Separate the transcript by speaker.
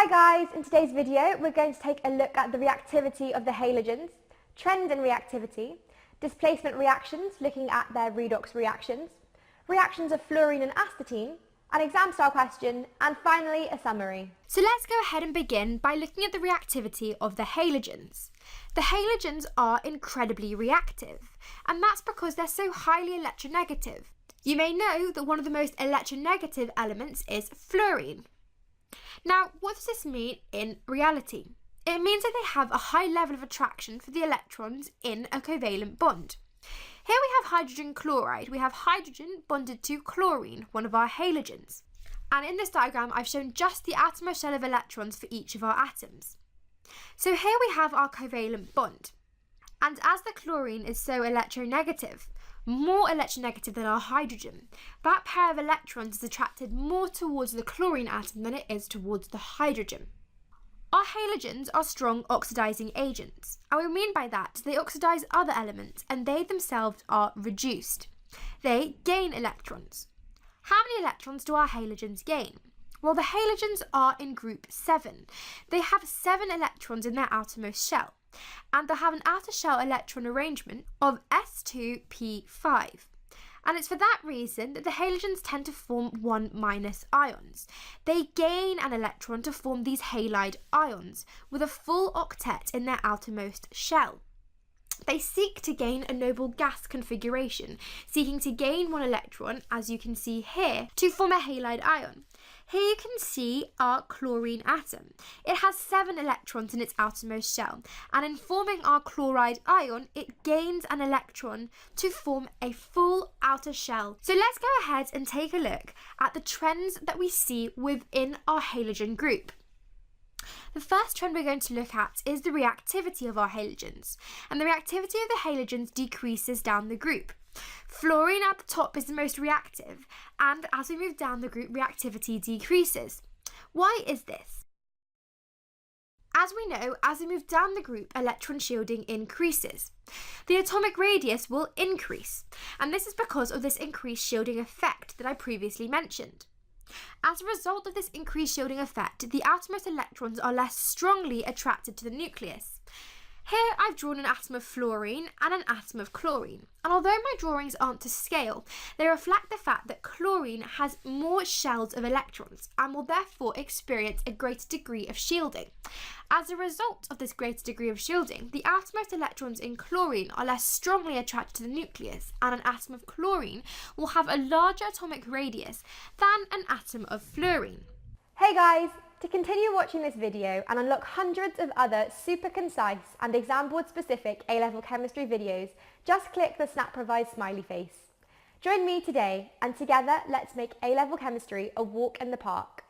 Speaker 1: Hi guys, in today's video we're going to take a look at the reactivity of the halogens, trends in reactivity, displacement reactions looking at their redox reactions, reactions of fluorine and astatine, an exam style question, and finally a summary.
Speaker 2: So let's go ahead and begin by looking at the reactivity of the halogens. The halogens are incredibly reactive, and that's because they're so highly electronegative. You may know that one of the most electronegative elements is fluorine. Now, what does this mean in reality? It means that they have a high level of attraction for the electrons in a covalent bond. Here we have hydrogen chloride. We have hydrogen bonded to chlorine, one of our halogens. And in this diagram, I've shown just the atomose shell of electrons for each of our atoms. So here we have our covalent bond. And as the chlorine is so electronegative, more electronegative than our hydrogen, that pair of electrons is attracted more towards the chlorine atom than it is towards the hydrogen. Our halogens are strong oxidizing agents, and we mean by that they oxidize other elements and they themselves are reduced. They gain electrons. How many electrons do our halogens gain? Well, the halogens are in group 7. They have 7 electrons in their outermost shell, and they have an outer shell electron arrangement of s2p5. And it's for that reason that the halogens tend to form 1- ions. They gain an electron to form these halide ions with a full octet in their outermost shell. They seek to gain a noble gas configuration, seeking to gain 1 electron, as you can see here, to form a halide ion. Here you can see our chlorine atom. It has 7 electrons in its outermost shell, and in forming our chloride ion, it gains an electron to form a full outer shell. So let's go ahead and take a look at the trends that we see within our halogen group. The first trend we're going to look at is the reactivity of our halogens, and the reactivity of the halogens decreases down the group. Fluorine at the top is the most reactive, and as we move down the group, reactivity decreases. Why is this? As we know, as we move down the group, electron shielding increases. The atomic radius will increase, and this is because of this increased shielding effect that I previously mentioned. As a result of this increased shielding effect, the outermost electrons are less strongly attracted to the nucleus. Here I've drawn an atom of fluorine and an atom of chlorine, and although my drawings aren't to scale, they reflect the fact that chlorine has more shells of electrons and will therefore experience a greater degree of shielding. As a result of this greater degree of shielding, the outermost electrons in chlorine are less strongly attracted to the nucleus, and an atom of chlorine will have a larger atomic radius than an atom of fluorine.
Speaker 1: Hey guys! To continue watching this video and unlock hundreds of other super concise and exam board specific A-level chemistry videos, just click the Snap Provide smiley face. Join me today and together let's make A-level chemistry a walk in the park.